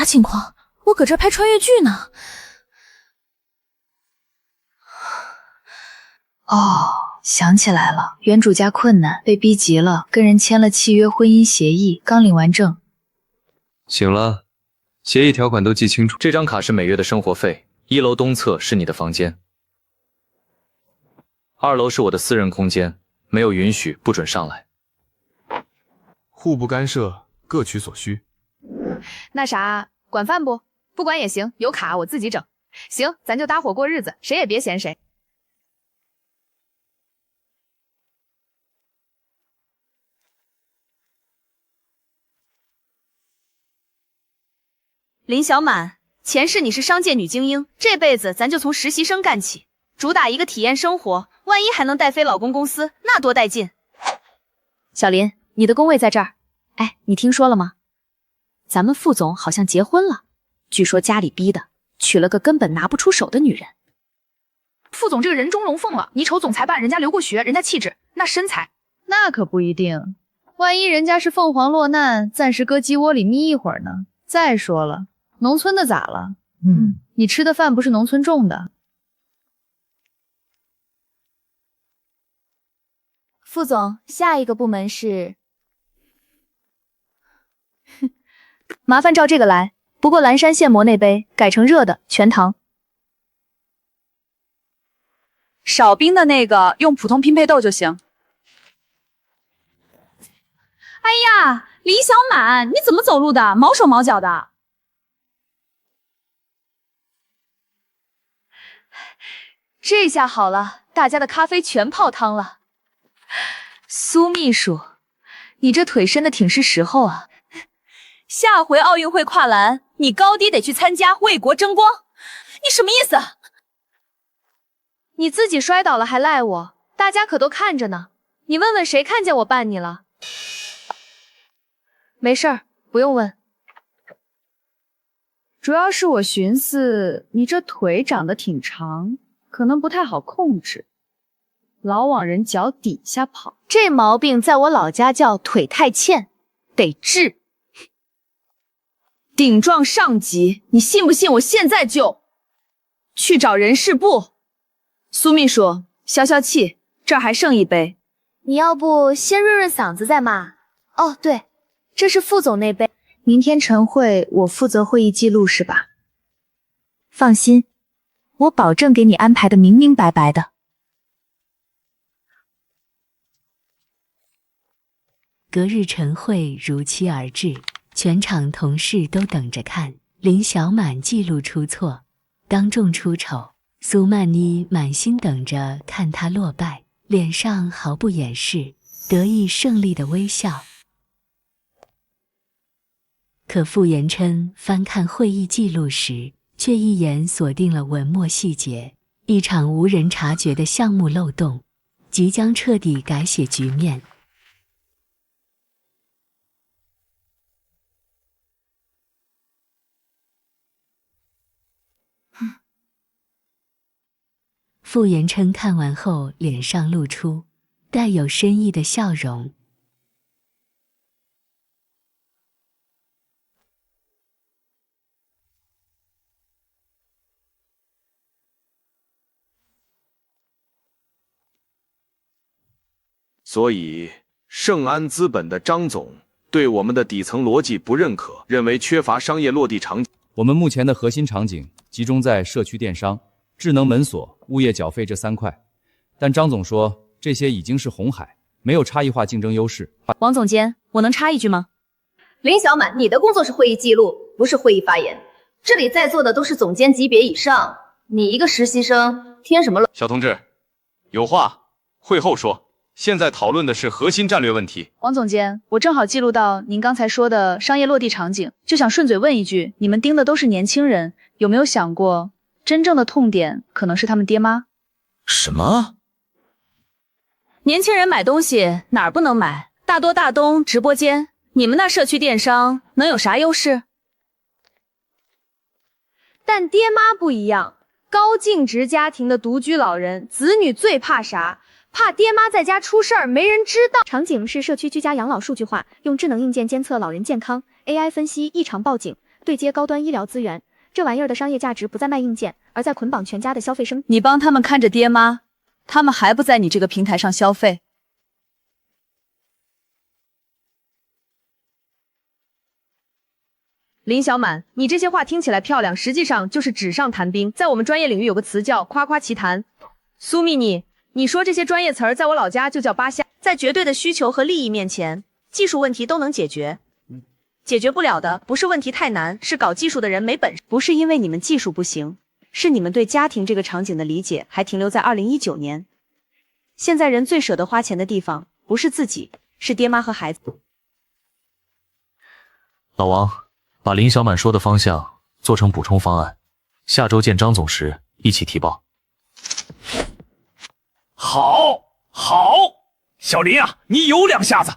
啥情况？我搁这拍穿越剧呢。哦，想起来了，原主家困难，被逼急了，跟人签了契约婚姻协议，刚领完证。醒了，协议条款都记清楚。这张卡是每月的生活费，1楼东侧是你的房间，2楼是我的私人空间，没有允许不准上来。互不干涉，各取所需。那啥，管饭不？不管也行，有卡我自己整。行，咱就搭伙过日子，谁也别嫌谁。林小满，前世你是商界女精英，这辈子咱就从实习生干起，主打一个体验生活，万一还能带飞老公公司，那多带劲。小林，你的工位在这儿。哎，你听说了吗？咱们副总好像结婚了，据说家里逼的，娶了个根本拿不出手的女人。副总这个人中龙凤了，你瞅总裁办，人家留过学，人家气质，那身材，那可不一定，万一人家是凤凰落难，暂时搁鸡窝里眯一会儿呢。再说了，农村的咋了？你吃的饭不是农村种的。副总，下一个部门是……麻烦照这个来，不过蓝山现磨那杯改成热的，全糖。少冰的那个用普通拼配豆就行。哎呀，李小满，你怎么走路的？毛手毛脚的。这下好了，大家的咖啡全泡汤了。苏秘书，你这腿伸的挺是时候啊。下回奥运会跨栏，你高低得去参加，为国争光。你什么意思？你自己摔倒了还赖我，大家可都看着呢。你问问谁看见我绊你了？没事儿，不用问。主要是我寻思你这腿长得挺长，可能不太好控制，老往人脚底下跑。这毛病在我老家叫腿太欠，得治。顶撞上级，你信不信我现在就去找人事部？苏秘书，消消气，这儿还剩一杯。你要不先润润嗓子再骂。哦，对，这是副总那杯。明天晨会我负责会议记录是吧？放心，我保证给你安排的明明白白的。隔日晨会如期而至，全场同事都等着看林小满记录出错，当众出丑。苏曼妮满心等着看他落败，脸上毫不掩饰得意胜利的微笑。可傅延琛翻看会议记录时，却一眼锁定了文墨细节，一场无人察觉的项目漏洞，即将彻底改写局面。傅延琛看完后，脸上露出带有深意的笑容。所以，盛安资本的张总对我们的底层逻辑不认可，认为缺乏商业落地场景。我们目前的核心场景集中在社区电商、智能门锁、物业缴费这3块，但张总说这些已经是红海，没有差异化竞争优势。王总监，我能插一句吗？林小满，你的工作是会议记录，不是会议发言。这里在座的都是总监级别以上，你一个实习生添什么乱？小同志，有话会后说，现在讨论的是核心战略问题。王总监，我正好记录到您刚才说的商业落地场景，就想顺嘴问一句，你们盯的都是年轻人，有没有想过真正的痛点可能是他们爹妈？什么？年轻人买东西哪儿不能买？大多大东直播间，你们那社区电商能有啥优势？但爹妈不一样，高净值家庭的独居老人，子女最怕啥？怕爹妈在家出事儿，没人知道。场景是社区居家养老数据化，用智能硬件监测老人健康 ，AI 分析异常报警，对接高端医疗资源，这玩意儿的商业价值不在卖硬件，而在捆绑全家的消费生。你帮他们看着爹妈，他们还不在你这个平台上消费。林小满，你这些话听起来漂亮，实际上就是纸上谈兵。在我们专业领域有个词叫夸夸其谈。苏蜜你说这些专业词儿，在我老家就叫八下。在绝对的需求和利益面前，技术问题都能解决。解决不了的不是问题太难，是搞技术的人没本事。不是因为你们技术不行，是你们对家庭这个场景的理解还停留在2019年。现在人最舍得花钱的地方，不是自己，是爹妈和孩子。老王，把林小满说的方向做成补充方案，下周见张总时一起提报。好，小林啊，你有两下子。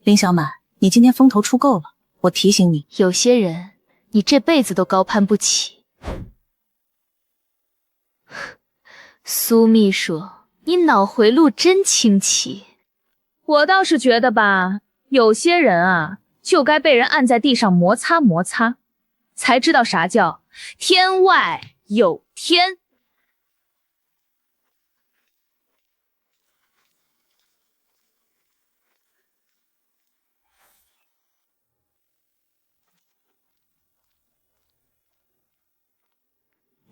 林小满，你今天风头出够了，我提醒你，有些人你这辈子都高攀不起。苏秘书，你脑回路真清奇。我倒是觉得吧，有些人啊，就该被人按在地上摩擦摩擦，才知道啥叫天外有天。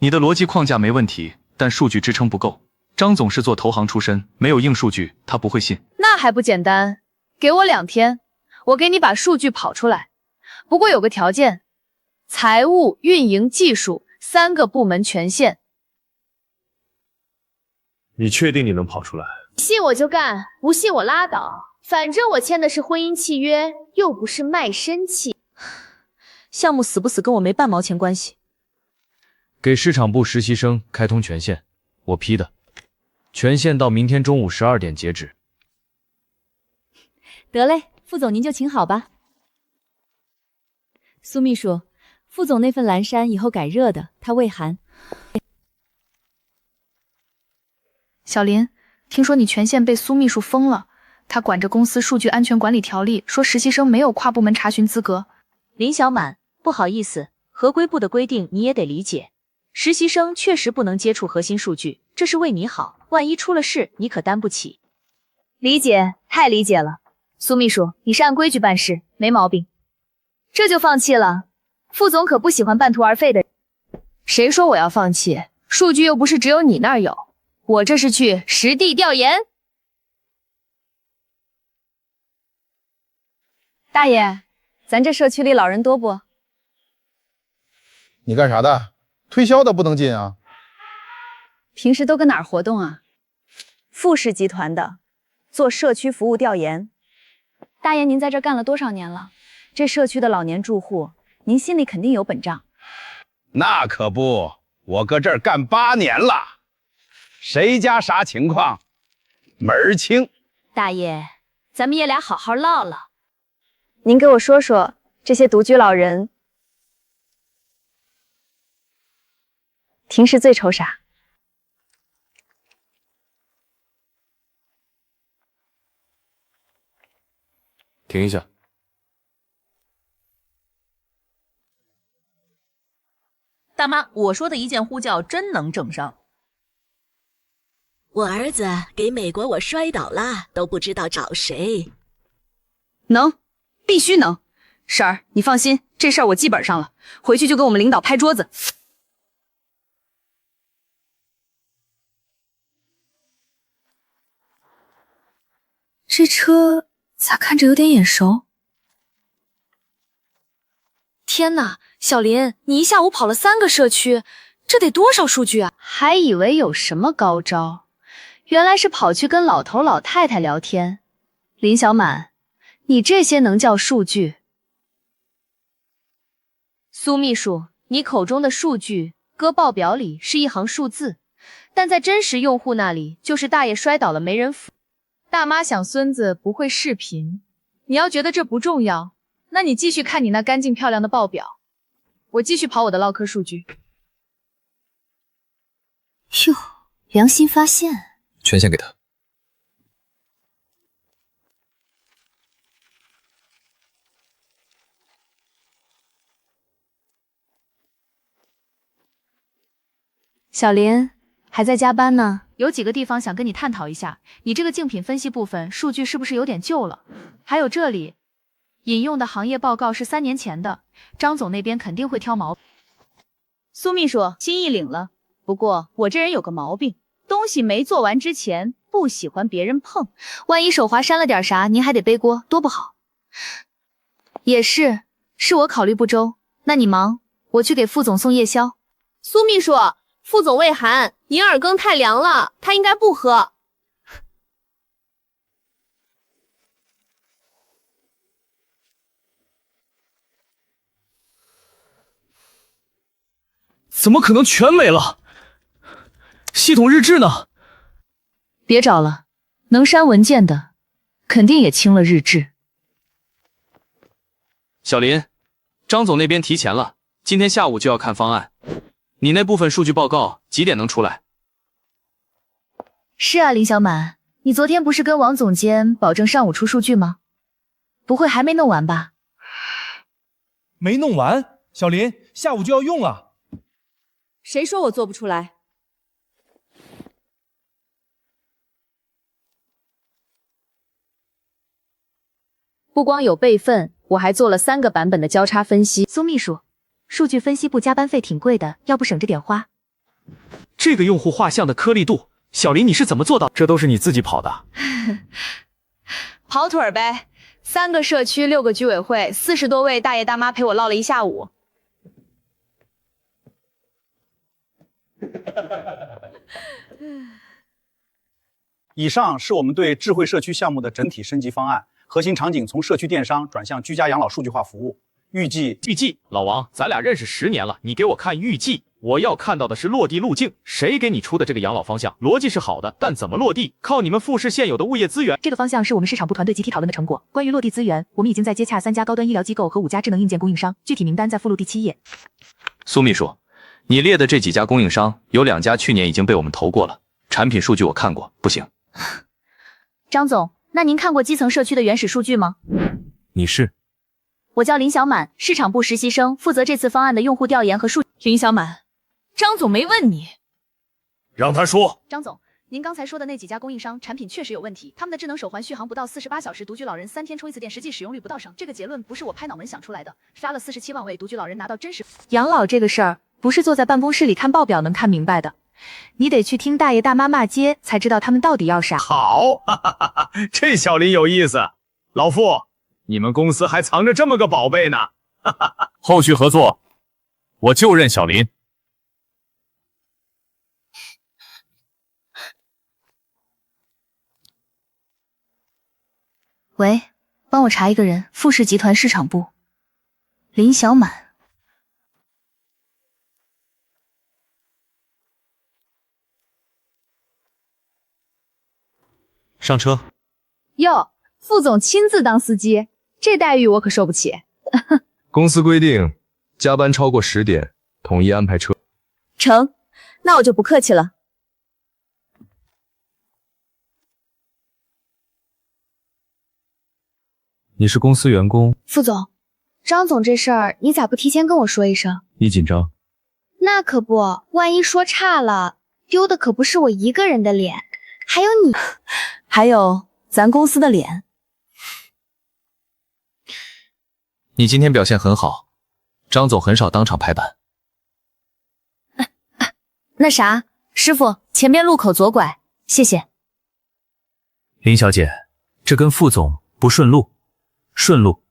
你的逻辑框架没问题，但数据支撑不够。张总是做投行出身，没有硬数据，他不会信。那还不简单，给我2天，我给你把数据跑出来。不过有个条件，财务、运营、技术3个部门权限。你确定你能跑出来？信我就干，不信我拉倒。反正我签的是婚姻契约，又不是卖身契。项目死不死跟我没半毛钱关系。给市场部实习生开通权限，我批的，权限到明天中午12点截止。得嘞，副总您就请好吧。苏秘书，副总那份蓝衫以后改热的，它畏寒。小林，听说你权限被苏秘书封了，他管着公司数据安全管理条例，说实习生没有跨部门查询资格。林小满，不好意思，合规部的规定你也得理解。实习生确实不能接触核心数据，这是为你好，万一出了事，你可担不起。理解，太理解了。苏秘书，你是按规矩办事，没毛病。这就放弃了？副总可不喜欢半途而废的。谁说我要放弃？数据又不是只有你那儿有，我这是去实地调研。大爷，咱这社区里老人多不？你干啥的？推销的不能进啊。平时都跟哪儿活动啊？富士集团的，做社区服务调研。大爷，您在这干了多少年了？这社区的老年住户，您心里肯定有本账。那可不，我搁这儿干8年了，谁家啥情况，门儿清。大爷，咱们爷俩好好唠唠。您给我说说，这些独居老人平时最愁啥？停一下。大妈，我说的一键呼叫真能整上。我儿子给美国我摔倒了，都不知道找谁。能，必须能。婶儿，你放心，这事儿我记本上了，回去就跟我们领导拍桌子。这车咋看着有点眼熟？天哪，小林，你一下午跑了3个社区，这得多少数据啊？还以为有什么高招，原来是跑去跟老头老太太聊天。林小满，你这些能叫数据？苏秘书，你口中的数据搁报表里是一行数字，但在真实用户那里就是大爷摔倒了没人扶，大妈想孙子不会视频。你要觉得这不重要，那你继续看你那干净漂亮的报表，我继续跑我的唠嗑数据。哟，良心发现，权限给他。小林还在加班呢，有几个地方想跟你探讨一下。你这个竞品分析部分数据是不是有点旧了？还有这里引用的行业报告是3年前的，张总那边肯定会挑毛病。苏秘书，心意领了。不过我这人有个毛病，东西没做完之前不喜欢别人碰，万一手滑删了点啥，您还得背锅，多不好。也是，是我考虑不周。那你忙，我去给副总送夜宵。苏秘书，副总胃寒，银耳羹太凉了，他应该不喝。怎么可能全没了？系统日志呢？别找了，能删文件的，肯定也清了日志。小林，张总那边提前了，今天下午就要看方案。你那部分数据报告几点能出来？是啊，林小满，你昨天不是跟王总监保证上午出数据吗？不会还没弄完吧？没弄完，小林，下午就要用了。谁说我做不出来？不光有备份，我还做了3个版本的交叉分析。苏秘书，数据分析部加班费挺贵的，要不省着点花？这个用户画像的颗粒度，小林你是怎么做到？这都是你自己跑的。跑腿儿呗，3个社区，6个居委会，40多位大爷大妈陪我唠了一下午。以上是我们对智慧社区项目的整体升级方案，核心场景从社区电商转向居家养老数据化服务。预计，老王，咱俩认识10年了，你给我看预计，我要看到的是落地路径。谁给你出的这个养老方向？逻辑是好的，但怎么落地？靠你们富士现有的物业资源。这个方向是我们市场部团队集体讨论的成果。关于落地资源，我们已经在接洽3家高端医疗机构和5家智能硬件供应商，具体名单在附录第7页。苏秘书，你列的这几家供应商，有2家去年已经被我们投过了，产品数据我看过，不行。张总，那您看过基层社区的原始数据吗？你是？我叫林小满，市场部实习生，负责这次方案的用户调研和数。林小满，张总没问你。让他说。张总，您刚才说的那几家供应商产品确实有问题，他们的智能手环续航不到48小时，独居老人3天充一次电，实际使用率不到省。这个结论不是我拍脑门想出来的，杀了47万位独居老人拿到真实。养老这个事儿，不是坐在办公室里看报表能看明白的。你得去听大爷大妈骂街，才知道他们到底要啥。好，这小林有意思。老傅，你们公司还藏着这么个宝贝呢。后续合作，我就认小林。喂，帮我查一个人，富士集团市场部，林小满。上车。哟，副总亲自当司机，这待遇我可受不起。公司规定，加班超过10点，统一安排车。成，那我就不客气了。你是公司员工？副总，张总这事儿你咋不提前跟我说一声？你紧张？那可不，万一说差了，丢的可不是我一个人的脸，还有你，还有咱公司的脸。你今天表现很好，张总很少当场拍板。那啥，师傅，前边路口左拐，谢谢。林小姐，这跟副总不顺路，顺路。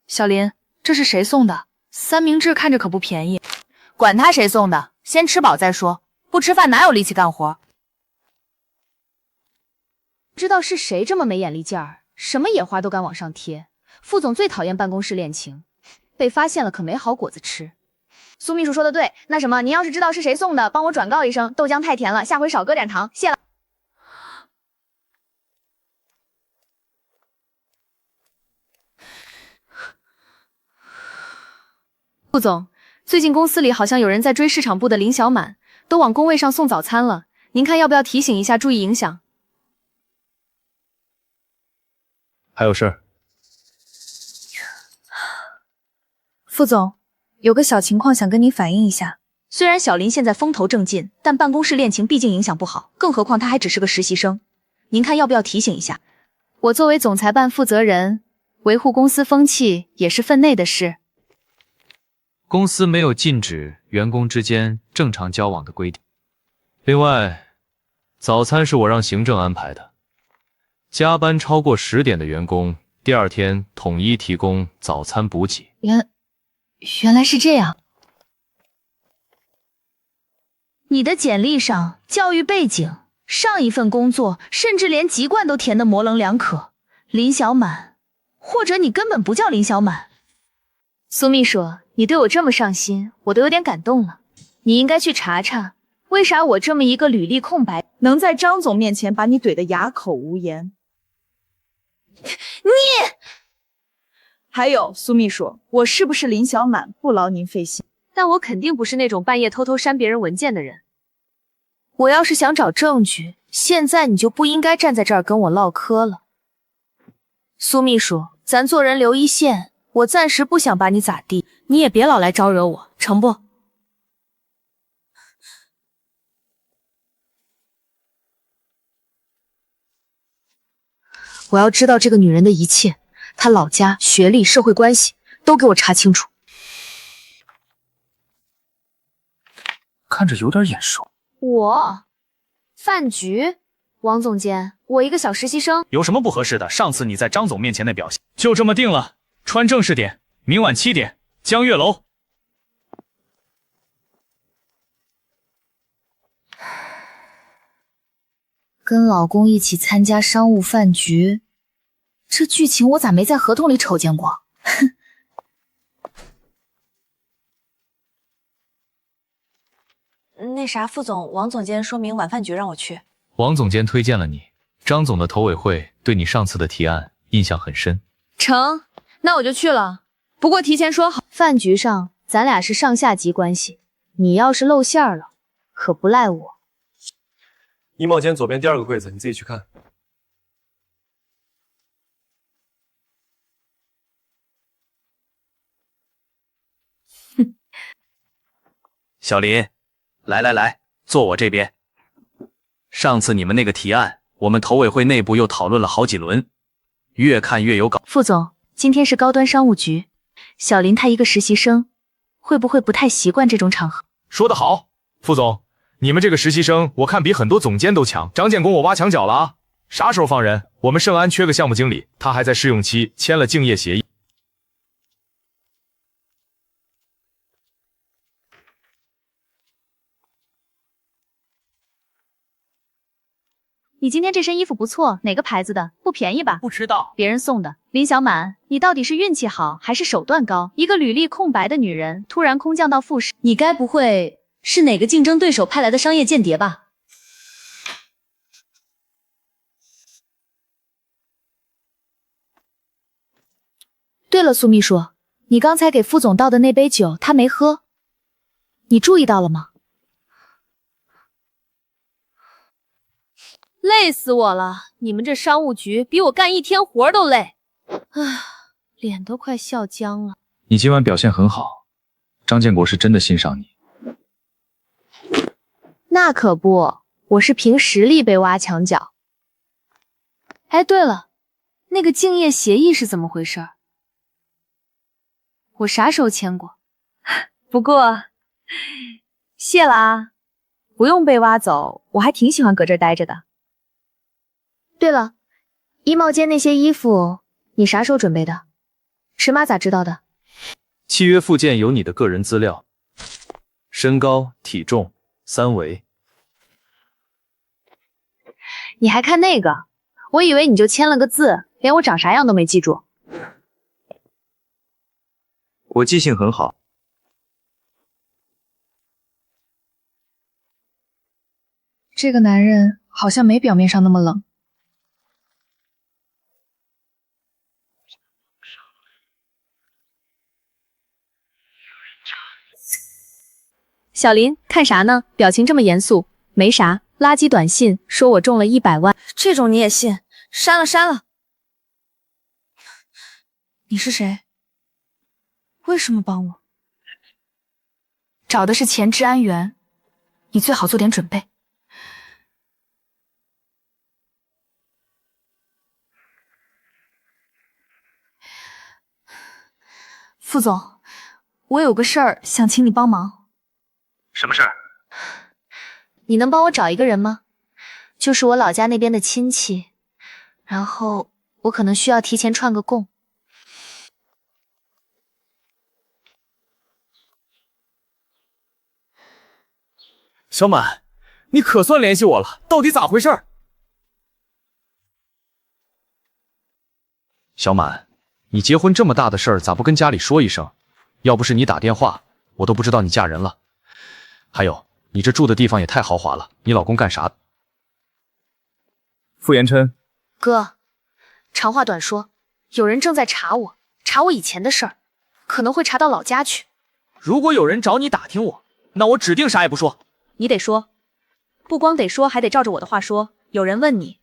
小林，这是谁送的？三明治看着可不便宜。管他谁送的，先吃饱再说。不吃饭哪有力气干活？不知道是谁这么没眼力劲儿，什么野花都敢往上贴。副总最讨厌办公室恋情，被发现了可没好果子吃。苏秘书说的对，那什么，您要是知道是谁送的，帮我转告一声，豆浆太甜了，下回少搁点糖，谢了。副总，最近公司里好像有人在追市场部的林小满，都往工位上送早餐了，您看要不要提醒一下，注意影响？还有事儿？副总，有个小情况想跟您反映一下。虽然小林现在风头正劲，但办公室恋情毕竟影响不好，更何况他还只是个实习生。您看要不要提醒一下？我作为总裁办负责人，维护公司风气也是分内的事。公司没有禁止员工之间正常交往的规定。另外，早餐是我让行政安排的，加班超过10点的员工，第二天统一提供早餐补给。原来是这样。你的简历上教育背景、上一份工作，甚至连籍贯都填得模棱两可。林小满，或者你根本不叫林小满。苏秘书，你对我这么上心，我都有点感动了。你应该去查查，为啥我这么一个履历空白，能在张总面前把你怼得哑口无言。你还有苏秘书，我是不是林小满不劳您费心，但我肯定不是那种半夜偷偷删别人文件的人。我要是想找证据，现在你就不应该站在这儿跟我唠嗑了。苏秘书，咱做人留一线，我暂时不想把你咋地，你也别老来招惹我，成不？我要知道这个女人的一切，她老家、学历、社会关系都给我查清楚。看着有点眼熟。饭局，王总监，我一个小实习生，有什么不合适的？上次你在张总面前那表现，就这么定了。穿正式点，明晚7点，江月楼。跟老公一起参加商务饭局，这剧情我咋没在合同里瞅见过？哼！那啥，副总，王总监说明晚饭局让我去。王总监推荐了你，张总的投委会对你上次的提案印象很深。成，那我就去了。不过提前说好，饭局上咱俩是上下级关系，你要是露馅了，可不赖我。衣帽间左边第2个柜子，你自己去看。哼，小林，来，坐我这边。上次你们那个提案，我们投委会内部又讨论了好几轮，越看越有搞。副总，今天是高端商务局，小林他一个实习生，会不会不太习惯这种场合？说得好，副总。你们这个实习生，我看比很多总监都强。张建功，我挖墙脚了啊！啥时候放人？我们盛安缺个项目经理，他还在试用期签了竞业协议。你今天这身衣服不错，哪个牌子的？不便宜吧？不知道，别人送的。林小满，你到底是运气好还是手段高？一个履历空白的女人，突然空降到副市，你该不会是哪个竞争对手派来的商业间谍吧？对了，苏秘书，你刚才给副总倒的那杯酒，他没喝，你注意到了吗？累死我了！你们这商务局比我干1天活都累，唉，脸都快笑僵了。你今晚表现很好，张建国是真的欣赏你。那可不，我是凭实力被挖墙脚。哎，对了，那个竞业协议是怎么回事？我啥时候签过？不过，谢了啊，不用被挖走，我还挺喜欢搁这儿待着的。对了，衣帽间那些衣服，你啥时候准备的？石妈咋知道的？契约附件有你的个人资料，身高、体重、3围。你还看那个？我以为你就签了个字，连我长啥样都没记住。我记性很好。这个男人好像没表面上那么冷。小林，看啥呢？表情这么严肃。没啥，垃圾短信说我中了100万，这种你也信？删了删了。你是谁？为什么帮我？找的是前治安员，你最好做点准备。副总，我有个事儿想请你帮忙。什么事儿？你能帮我找一个人吗？就是我老家那边的亲戚，然后我可能需要提前串个供。小满，你可算联系我了，到底咋回事？小满，你结婚这么大的事儿，咋不跟家里说一声？要不是你打电话，我都不知道你嫁人了。还有，你这住的地方也太豪华了，你老公干啥的？傅延琛，哥，长话短说，有人正在查我以前的事儿，可能会查到老家去。如果有人找你打听我，那我指定啥也不说。你得说，不光得说，还得照着我的话说。有人问你，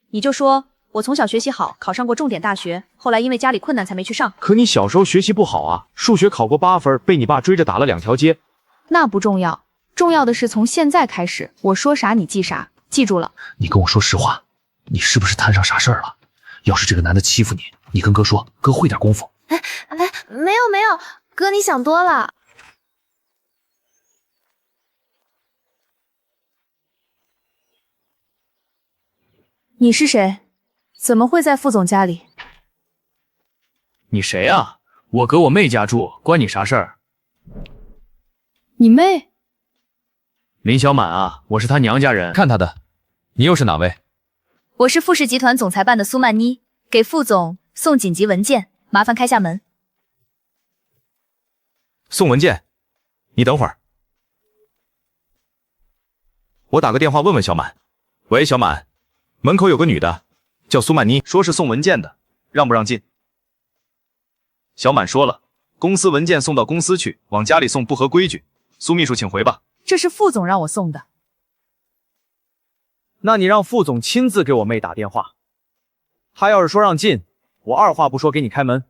你就说我从小学习好，考上过重点大学，后来因为家里困难才没去上。可你小时候学习不好啊，数学考过8分，被你爸追着打了2条街。那不重要，重要的是从现在开始，我说啥你记啥，记住了。你跟我说实话，你是不是摊上啥事儿了？要是这个男的欺负你，你跟哥说，哥会点功夫。没有，哥你想多了。你是谁？怎么会在副总家里？你谁啊？我搁我妹家住，关你啥事儿？你妹？林小满啊，我是他娘家人。看他的，你又是哪位？我是富氏集团总裁办的苏曼妮，给副总送紧急文件，麻烦开下门。送文件？你等会儿，我打个电话问问小满。喂，小满，门口有个女的，叫苏曼妮，说是送文件的，让不让进？小满说了，公司文件送到公司去，往家里送不合规矩。苏秘书请回吧。这是副总让我送的。那你让副总亲自给我妹打电话，他要是说让进，我二话不说给你开门。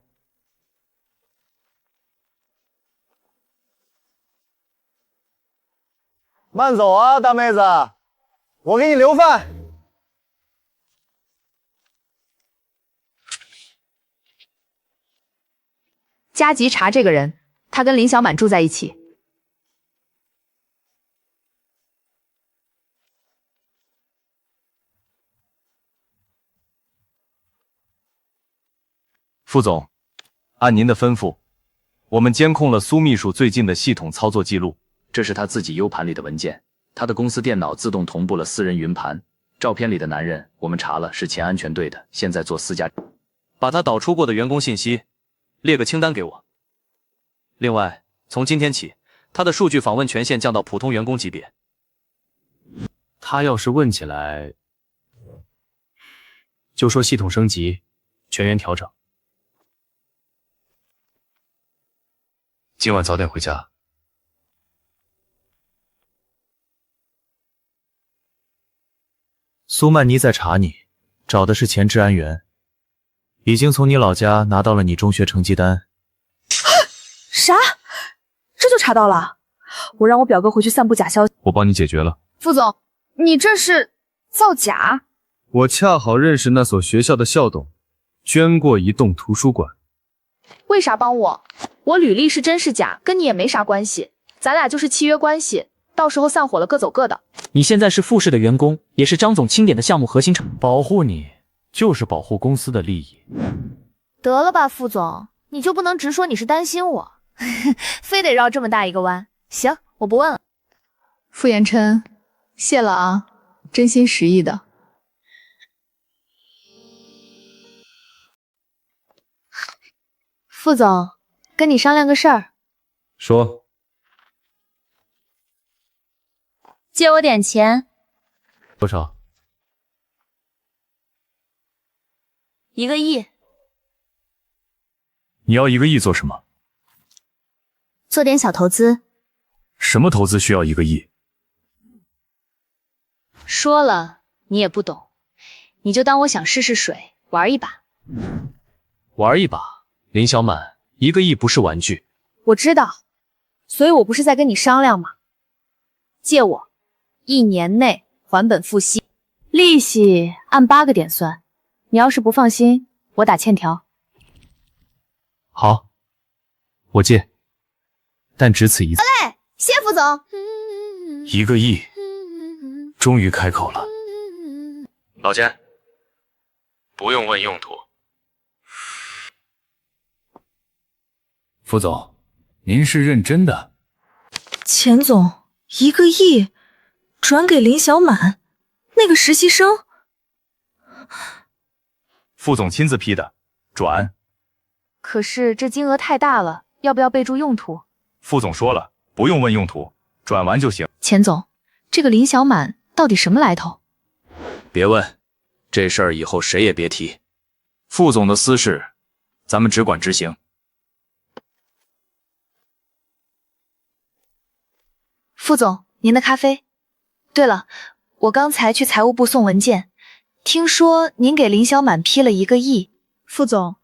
慢走啊，大妹子，我给你留饭。加急查这个人，他跟林小满住在一起。副总，按您的吩咐，我们监控了苏秘书最近的系统操作记录，这是他自己 U 盘里的文件，他的公司电脑自动同步了私人云盘。照片里的男人，我们查了是前安全队的，现在做私家。把他导出过的员工信息列个清单给我。另外，从今天起，他的数据访问权限降到普通员工级别。他要是问起来，就说系统升级，全员调整。今晚早点回家。苏曼妮在查你，找的是前治安员，已经从你老家拿到了你中学成绩单。啥？这就查到了？我让我表哥回去散布假消息。我帮你解决了。副总，你这是造假？我恰好认识那所学校的校董，捐过一栋图书馆。为啥帮我？我履历是真是假，跟你也没啥关系，咱俩就是契约关系，到时候散伙了各走各的。你现在是富氏的员工，也是张总钦点的项目核心成。保护你，就是保护公司的利益。得了吧，副总，你就不能直说你是担心我，非得绕这么大一个弯？行，我不问了。傅延琛，谢了啊，真心实意的。副总，跟你商量个事儿。说。借我点钱，多少？1个亿。你要1个亿做什么？做点小投资。什么投资需要1个亿？说了你也不懂，你就当我想试试水，玩一把。玩一把？林小满，1个亿不是玩具。我知道，所以我不是在跟你商量吗？借我，1年内还本付息，利息按8个点算。你要是不放心，我打欠条。好，我借，但只此一次。好嘞，谢副总。 1个亿，终于开口了。老钱，不用问用途。副总，您是认真的？钱总，1个亿转给林小满，那个实习生。副总亲自批的，转。可是这金额太大了，要不要备注用途？副总说了，不用问用途，转完就行。钱总，这个林小满到底什么来头？别问，这事儿以后谁也别提。副总的私事，咱们只管执行。副总，您的咖啡。对了，我刚才去财务部送文件，听说您给林小满批了1个亿。副总，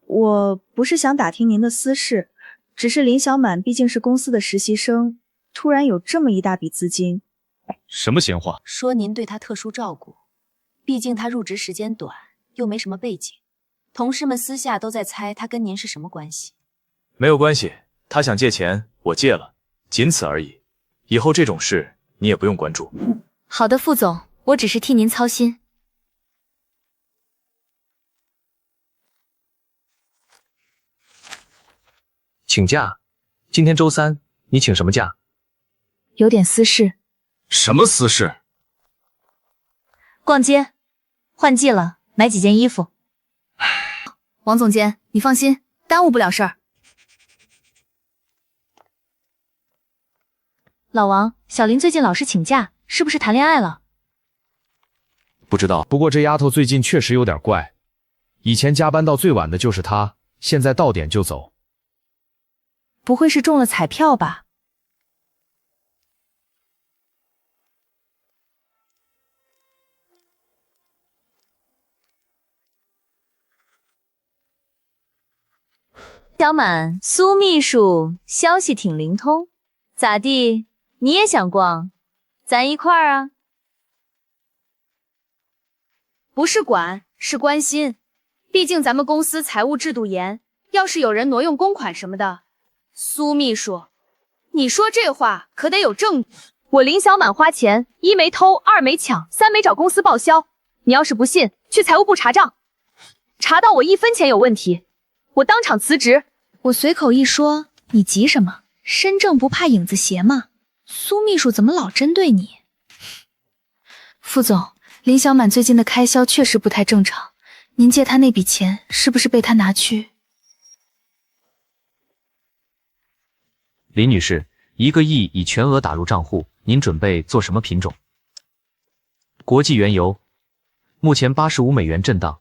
我不是想打听您的私事，只是林小满毕竟是公司的实习生，突然有这么一大笔资金。什么闲话？说您对他特殊照顾，毕竟他入职时间短，又没什么背景，同事们私下都在猜他跟您是什么关系。没有关系，他想借钱，我借了，仅此而已。以后这种事你也不用关注。好的，副总，我只是替您操心。请假？今天周3，你请什么假？有点私事。什么私事？逛街，换季了，买几件衣服。王总监，你放心，耽误不了事儿。老王，小林最近老是请假，是不是谈恋爱了？不知道，不过这丫头最近确实有点怪，以前加班到最晚的就是她，现在到点就走。不会是中了彩票吧？小满，苏秘书消息挺灵通，咋地？你也想逛？咱一块儿啊？不是管，是关心。毕竟咱们公司财务制度严，要是有人挪用公款什么的，苏秘书，你说这话可得有证据。我林小满花钱，1没偷，2没抢，3没找公司报销。你要是不信，去财务部查账，查到我1分钱有问题，我当场辞职。我随口一说，你急什么？身正不怕影子斜嘛。苏秘书怎么老针对你？副总，林小满最近的开销确实不太正常，您借他那笔钱是不是被他拿去？林女士，1个亿已全额打入账户，您准备做什么品种？国际原油，目前85美元震荡，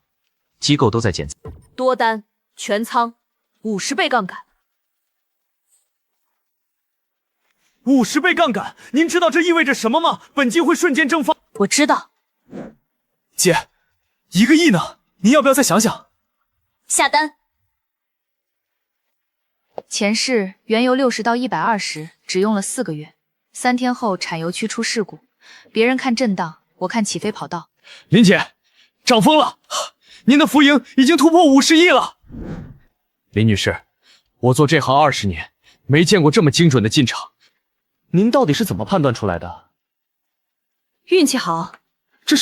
机构都在减。多单，全仓，50倍杠杆。50倍杠杆，您知道这意味着什么吗？本金会瞬间蒸发。我知道。姐，1个亿呢？您要不要再想想？下单。前世原油60到120，只用了4个月，3天后产油区出事故，别人看震荡，我看起飞跑道。林姐，涨疯了！您的浮盈已经突破50亿了。林女士，我做这行20年，没见过这么精准的进场。您到底是怎么判断出来的？运气好。这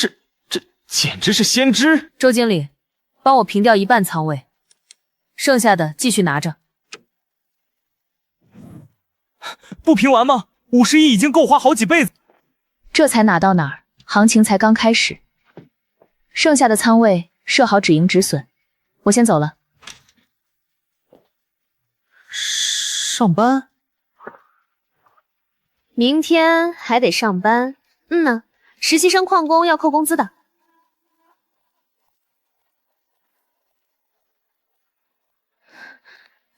简直是先知。周经理，帮我平掉1半仓位，剩下的继续拿着。不平完吗？50亿已经够花好几辈子。这才哪到哪儿，行情才刚开始。剩下的仓位设好止盈止损，我先走了。上班？明天还得上班。实习生旷工要扣工资的。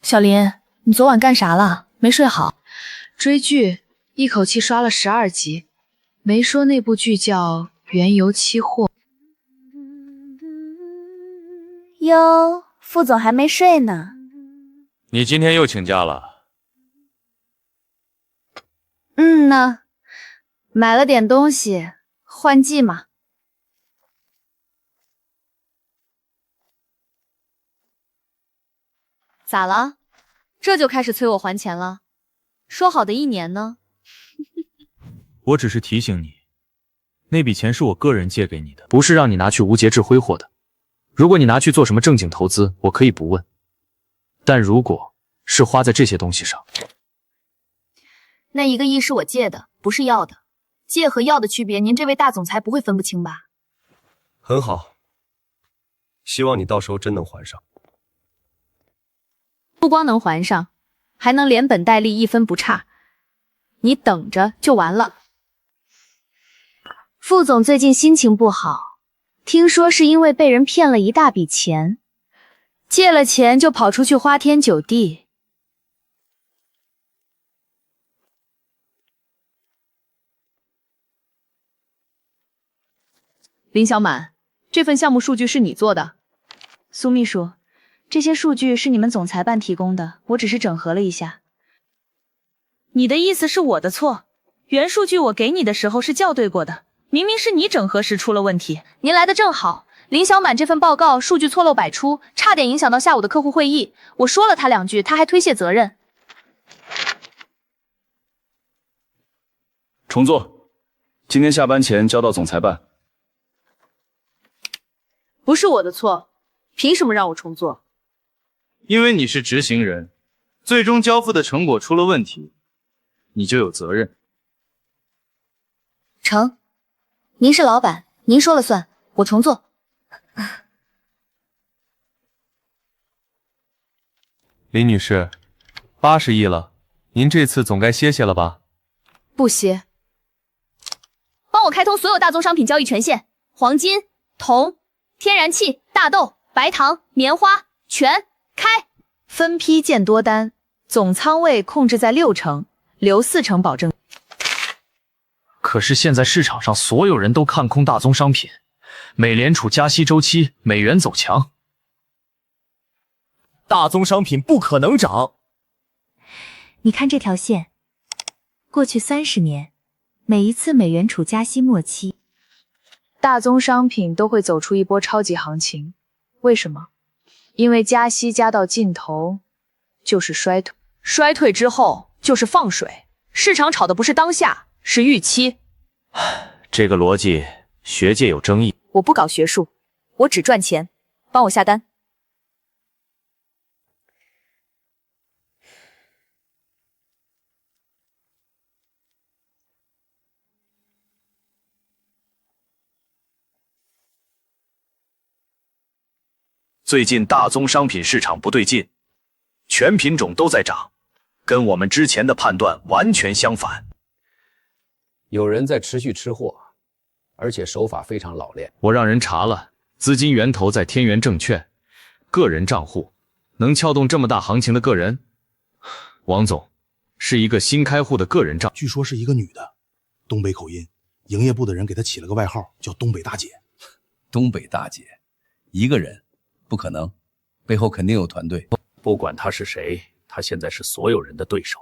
小林，你昨晚干啥了？没睡好？追剧，一口气刷了12集，没说那部剧叫《原油期货》。哟，副总还没睡呢。你今天又请假了？呢，买了点东西，换季嘛。咋了？这就开始催我还钱了？说好的1年呢？我只是提醒你，那笔钱是我个人借给你的，不是让你拿去无节制挥霍的。如果你拿去做什么正经投资，我可以不问。但如果是花在这些东西上，那1个亿是我借的，不是要的。借和要的区别，您这位大总裁不会分不清吧？很好，希望你到时候真能还上。不光能还上，还能连本带利1分不差。你等着就完了。副总最近心情不好，听说是因为被人骗了一大笔钱，借了钱就跑出去花天酒地。林小满，这份项目数据是你做的？苏秘书，这些数据是你们总裁办提供的，我只是整合了一下。你的意思是我的错？原数据我给你的时候是校对过的，明明是你整合时出了问题。您来的正好，林小满这份报告数据错漏百出，差点影响到下午的客户会议。我说了他2句，他还推卸责任。重做，今天下班前交到总裁办。不是我的错，凭什么让我重做？因为你是执行人，最终交付的成果出了问题，你就有责任。成，您是老板，您说了算，我重做。林女士，80亿了，您这次总该歇歇了吧？不歇。帮我开通所有大宗商品交易权限，黄金、铜、天然气、大豆、白糖、棉花，全开。分批建多单，总仓位控制在60%，留40%保证。可是现在市场上所有人都看空大宗商品，美联储加息周期，美元走强，大宗商品不可能涨。你看这条线，过去30年，每一次美联储加息末期，大宗商品都会走出一波超级行情。为什么？因为加息加到尽头就是衰退，衰退之后就是放水。市场炒的不是当下，是预期。这个逻辑学界有争议。我不搞学术，我只赚钱，帮我下单。最近大宗商品市场不对劲，全品种都在涨，跟我们之前的判断完全相反。有人在持续吃货，而且手法非常老练。我让人查了，资金源头在天元证券，个人账户，能撬动这么大行情的个人，王总是一个新开户的个人账，据说是一个女的，东北口音，营业部的人给她起了个外号叫东北大姐。东北大姐，一个人不可能，背后肯定有团队。不管他是谁，他现在是所有人的对手。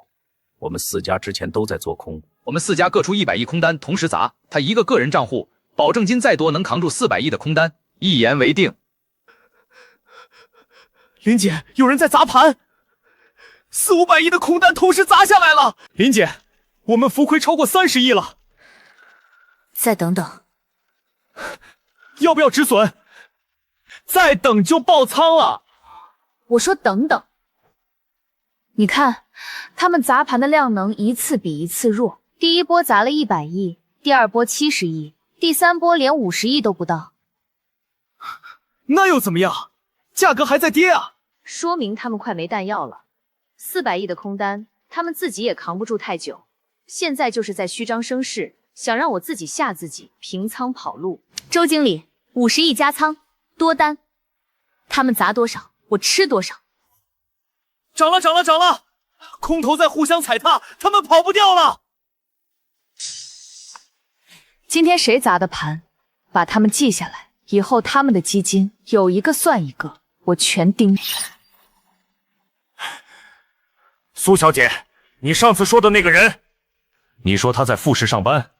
我们4家之前都在做空，我们4家各出100亿空单，同时砸，他一个个人账户，保证金再多能扛住400亿的空单，一言为定。林姐，有人在砸盘，400、500亿的空单同时砸下来了。林姐，我们浮亏超过30亿了。再等等，要不要止损？再等就爆仓了。我说等等，你看他们砸盘的量能一次比一次弱，第一波砸了100亿，第二波70亿，第三波连50亿都不到。那又怎么样？价格还在跌啊，说明他们快没弹药了。400亿的空单，他们自己也扛不住太久，现在就是在虚张声势，想让我自己吓自己，平仓跑路。周经理，50亿加仓，多单，他们砸多少，我吃多少。涨了，涨了，涨了！空头在互相踩踏，他们跑不掉了。今天谁砸的盘，把他们记下来，以后他们的基金有一个算一个，我全盯着。苏小姐，你上次说的那个人，你说他在富士上班，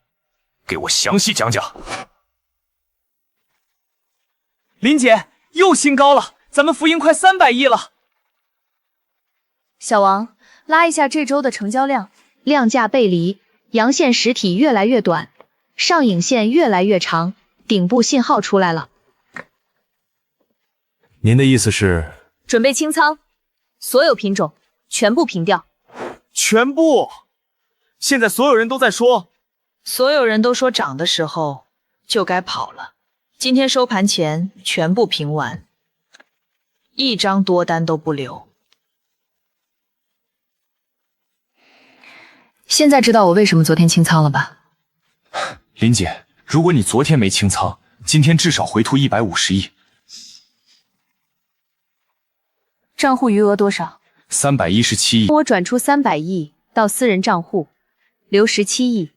给我详细讲讲。林姐又新高了，咱们浮盈快300亿了。小王，拉一下这周的成交量，量价背离，阳线实体越来越短，上影线越来越长，顶部信号出来了。您的意思是？准备清仓，所有品种全部平掉。全部？现在所有人都在说，所有人都说涨的时候就该跑了。今天收盘前全部平完，一张多单都不留。现在知道我为什么昨天清仓了吧？林姐，如果你昨天没清仓，今天至少回吐150亿。账户余额多少？317亿。我转出300亿到私人账户，留17亿。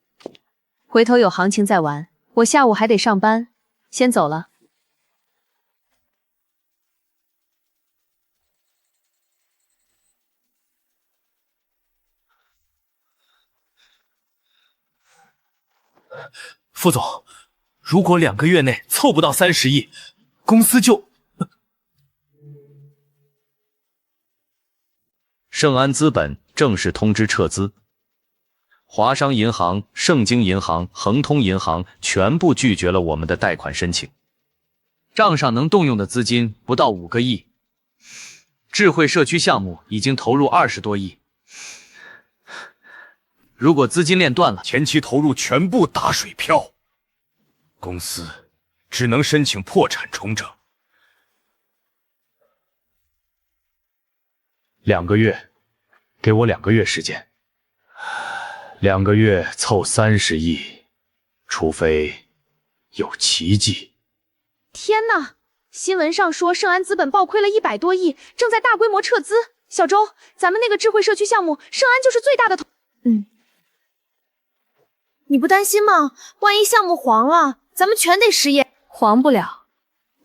回头有行情再玩，我下午还得上班，先走了。副总，如果2个月内凑不到30亿，公司就……盛安资本正式通知撤资，华商银行、盛京银行、恒通银行全部拒绝了我们的贷款申请，账上能动用的资金不到5个亿，智慧社区项目已经投入20多亿。如果资金链断了，前期投入全部打水漂，公司只能申请破产重整。2个月，给我2个月时间。2个月凑30亿，除非有奇迹。天哪！新闻上说盛安资本暴亏了100多亿，正在大规模撤资。小周，咱们那个智慧社区项目，盛安就是最大的投。你不担心吗？万一项目黄了，咱们全得失业。黄不了，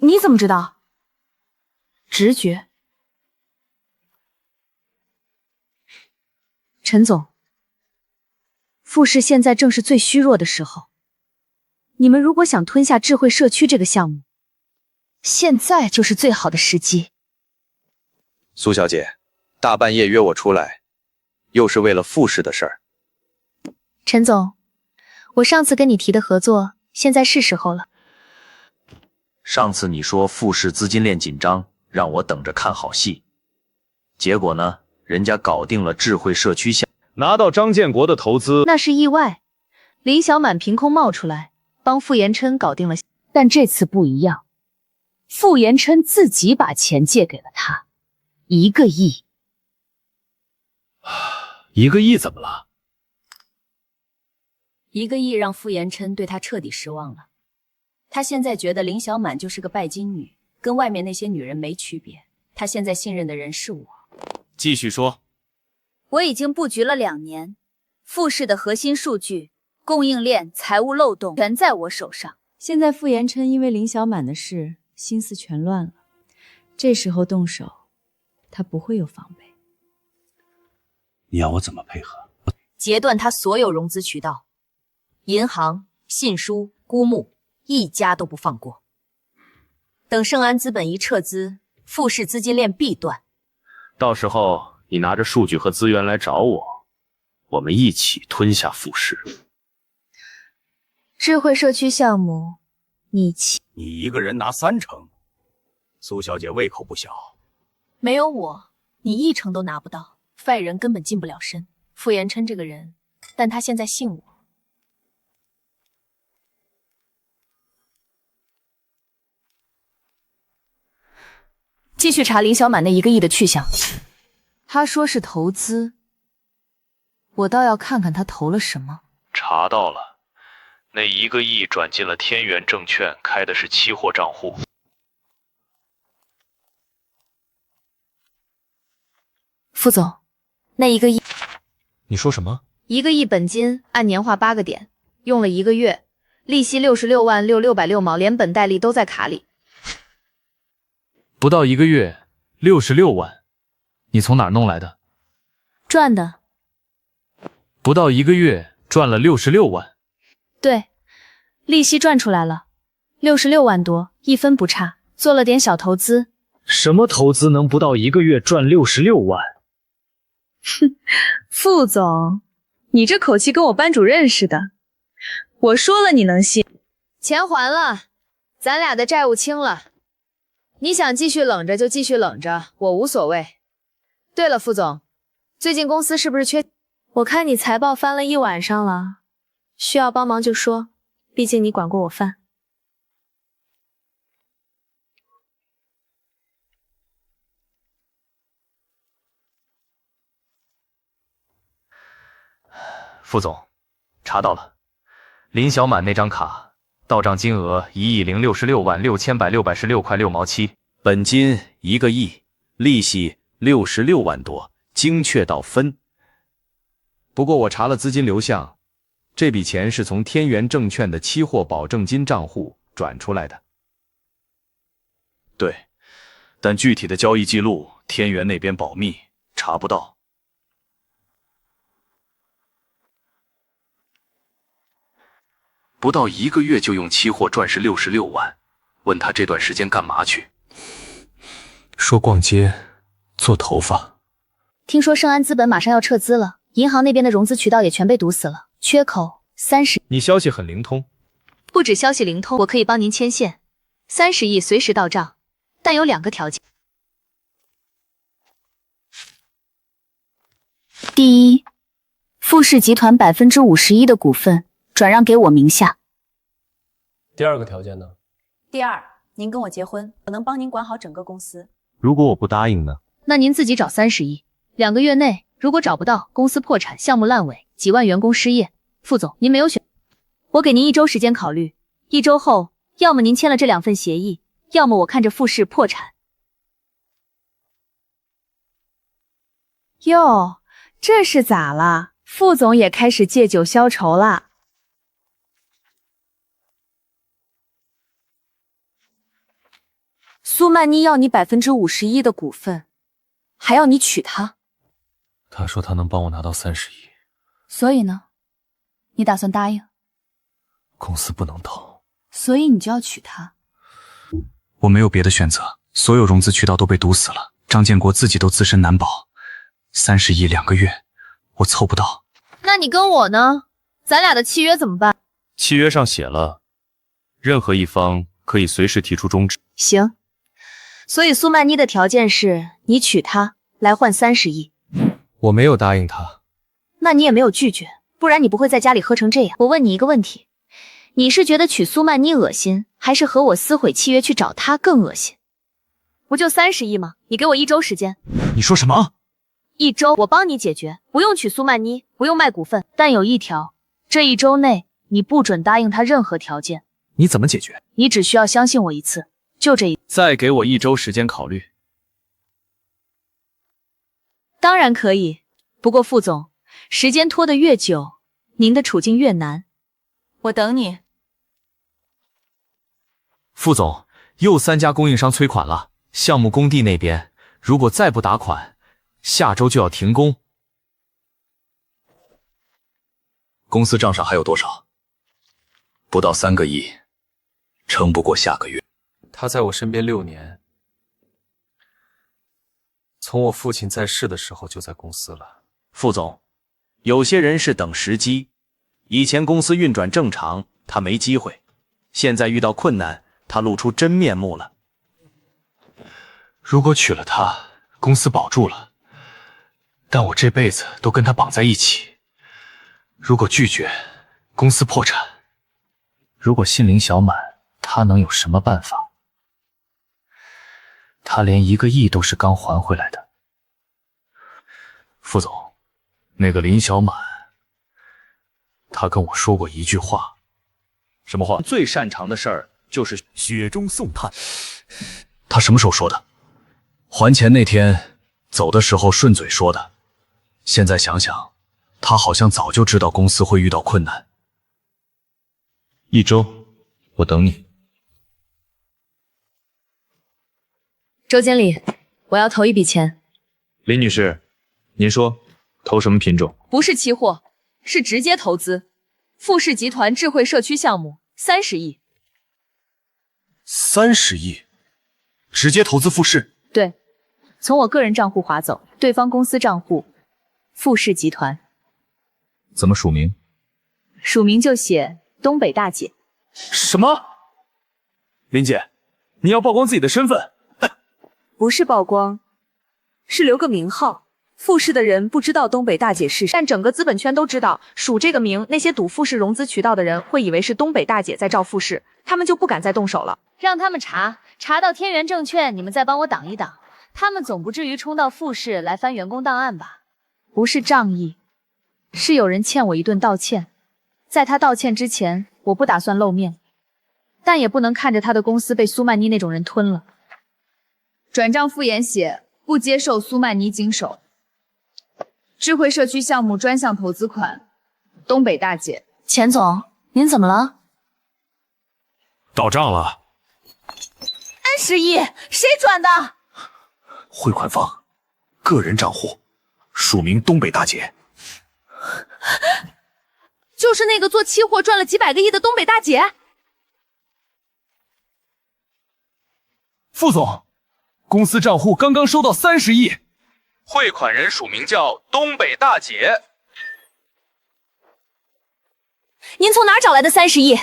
你怎么知道？直觉。陈总，富士现在正是最虚弱的时候，你们如果想吞下智慧社区这个项目，现在就是最好的时机。苏小姐，大半夜约我出来，又是为了富士的事儿。陈总，我上次跟你提的合作，现在是时候了。上次你说富士资金链紧张，让我等着看好戏。结果呢，人家搞定了智慧社区项，拿到张建国的投资，那是意外。林小满凭空冒出来，帮傅延琛搞定了。但这次不一样，傅延琛自己把钱借给了他，1个亿。1个亿怎么了？1个亿让傅延琛对他彻底失望了。他现在觉得林小满就是个拜金女，跟外面那些女人没区别。他现在信任的人是我。继续说。我已经布局了2年，富士的核心数据、供应链、财务漏洞全在我手上。现在傅延琛因为林小满的事心思全乱了，这时候动手，他不会有防备。你要我怎么配合？截断他所有融资渠道，银行、信书、估募，一家都不放过。等盛安资本一撤资，富士资金链必断。到时候你拿着数据和资源来找我，我们一起吞下富士。智慧社区项目，你一个人拿30%，苏小姐胃口不小。没有我，你1成都拿不到，坏人根本近不了身。傅延琛这个人，但他现在信我。继续查林小满那1个亿的去向。他说是投资，我倒要看看他投了什么。查到了，那1个亿转进了天元证券，开的是期货账户。副总，那1个亿，你说什么？1个亿本金，按年化8个点，用了1个月，利息66.606毛，连本带利都在卡里。不到1个月，66万，你从哪儿弄来的？赚的。不到1个月赚了66万。对，利息赚出来了，66万多，一分不差，做了点小投资。什么投资能不到1个月赚66万？哼，副总，你这口气跟我班主任似的。我说了你能信？钱还了，咱俩的债务清了。你想继续冷着就继续冷着，我无所谓。对了，副总，最近公司是不是缺？我看你财报翻了一晚上了，需要帮忙就说，毕竟你管过我饭。副总，查到了，林小满那张卡到账金额1亿066万6116.16块6毛7，本金1个亿，利息66万多，精确到分。不过我查了资金流向，这笔钱是从天元证券的期货保证金账户转出来的。对，但具体的交易记录，天元那边保密，查不到。不到1个月就用期货赚是66万，问他这段时间干嘛去？说逛街，做头发。听说盛安资本马上要撤资了，银行那边的融资渠道也全被堵死了，缺口30。你消息很灵通。不止消息灵通，我可以帮您牵线，30亿随时到账，但有2个条件。第一，富士集团51%的股份转让给我名下。第2个条件呢？第2，您跟我结婚，我能帮您管好整个公司。如果我不答应呢？那您自己找30亿，2个月内如果找不到，公司破产，项目烂尾，几万员工失业。副总，您没有选，我给您1周时间考虑，1周后，要么您签了这2份协议，要么我看着富士破产。哟，这是咋了？副总也开始借酒消愁了。苏曼妮要你51%的股份，还要你娶她。他说他能帮我拿到30亿。所以呢？你打算答应？公司不能倒，所以你就要娶她？我没有别的选择，所有融资渠道都被堵死了，张建国自己都自身难保，30亿2个月，我凑不到。那你跟我呢？咱俩的契约怎么办？契约上写了，任何一方可以随时提出终止。行，所以苏曼妮的条件是你娶她来换30亿。我没有答应他。那你也没有拒绝，不然你不会在家里喝成这样。我问你一个问题，你是觉得娶苏曼妮恶心，还是和我撕毁契约去找她更恶心？不就30亿吗？你给我1周时间。你说什么？1周我帮你解决，不用娶苏曼妮，不用卖股份，但有一条，这1周内你不准答应她任何条件。你怎么解决？你只需要相信我1次，就这一。再给我1周时间考虑。当然可以，不过副总，时间拖得越久，您的处境越难。我等你。副总，又3家供应商催款了，项目工地那边如果再不打款，下周就要停工。公司账上还有多少？不到3个亿，撑不过下个月。他在我身边6年，从我父亲在世的时候就在公司了。副总，有些人是等时机，以前公司运转正常，他没机会，现在遇到困难，他露出真面目了。如果娶了她，公司保住了，但我这辈子都跟她绑在一起。如果拒绝，公司破产。如果信林小满，他能有什么办法？他连1个亿都是刚还回来的。副总，那个林小满，他跟我说过一句话，什么话？最擅长的事儿就是雪中送炭。他什么时候说的？还钱那天走的时候顺嘴说的。现在想想，他好像早就知道公司会遇到困难。1周，我等你。周经理，我要投一笔钱。林女士，您说投什么品种？不是期货，是直接投资。富士集团智慧社区项目30亿。30亿，直接投资富士？对，从我个人账户划走，对方公司账户，富士集团。怎么署名？署名就写东北大姐。什么？林姐，你要曝光自己的身份？不是曝光，是留个名号。富士的人不知道东北大姐是谁，但整个资本圈都知道，署这个名，那些堵富士融资渠道的人会以为是东北大姐在罩富士，他们就不敢再动手了。让他们查到天元证券，你们再帮我挡一挡。他们总不至于冲到富士来翻员工档案吧？不是仗义，是有人欠我一顿道歉。在他道歉之前，我不打算露面，但也不能看着他的公司被苏曼妮那种人吞了。转账附言写不接受苏曼妮经手。智慧社区项目专项投资款，东北大姐。钱总，您怎么了？到账了。30亿，谁转的？汇款方，个人账户，署名东北大姐。就是那个做期货赚了几百个亿的东北大姐。副总，公司账户刚刚收到30亿，汇款人署名叫东北大姐。您从哪儿找来的30亿？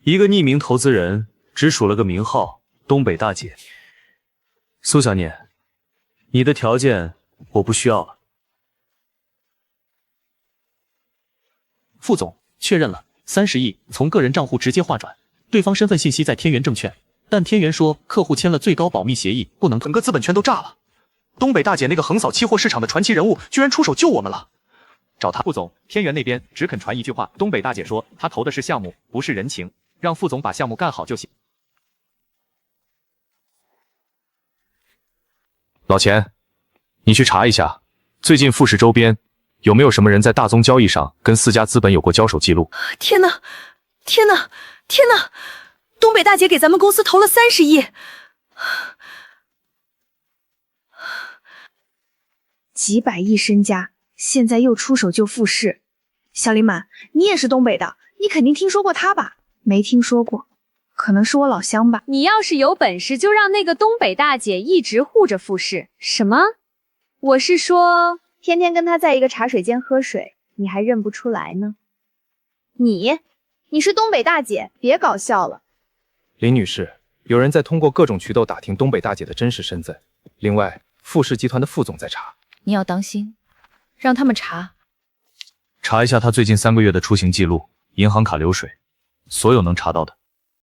一个匿名投资人只署了个名号东北大姐。苏小念，你的条件我不需要了。副总确认了，30亿从个人账户直接划转，对方身份信息在天元证券，但天元说客户签了最高保密协议，不能。整个资本圈都炸了，东北大姐那个横扫期货市场的传奇人物，居然出手救我们了。找他。副总，天元那边只肯传一句话，东北大姐说她投的是项目，不是人情，让副总把项目干好就行。老钱，你去查一下，最近富士周边有没有什么人在大宗交易上跟4家资本有过交手记录？天哪，天哪，天哪！东北大姐给咱们公司投了30亿，几百亿身家，现在又出手救富士。小林满，你也是东北的，你肯定听说过他吧？没听说过，可能是我老乡吧。你要是有本事，就让那个东北大姐一直护着富士。什么？我是说，天天跟他在一个茶水间喝水，你还认不出来呢？你是东北大姐，别搞笑了。林女士，有人在通过各种渠道打听东北大姐的真实身份。另外，富士集团的副总在查，你要当心，让他们查。查一下他最近3个月的出行记录、银行卡流水，所有能查到的。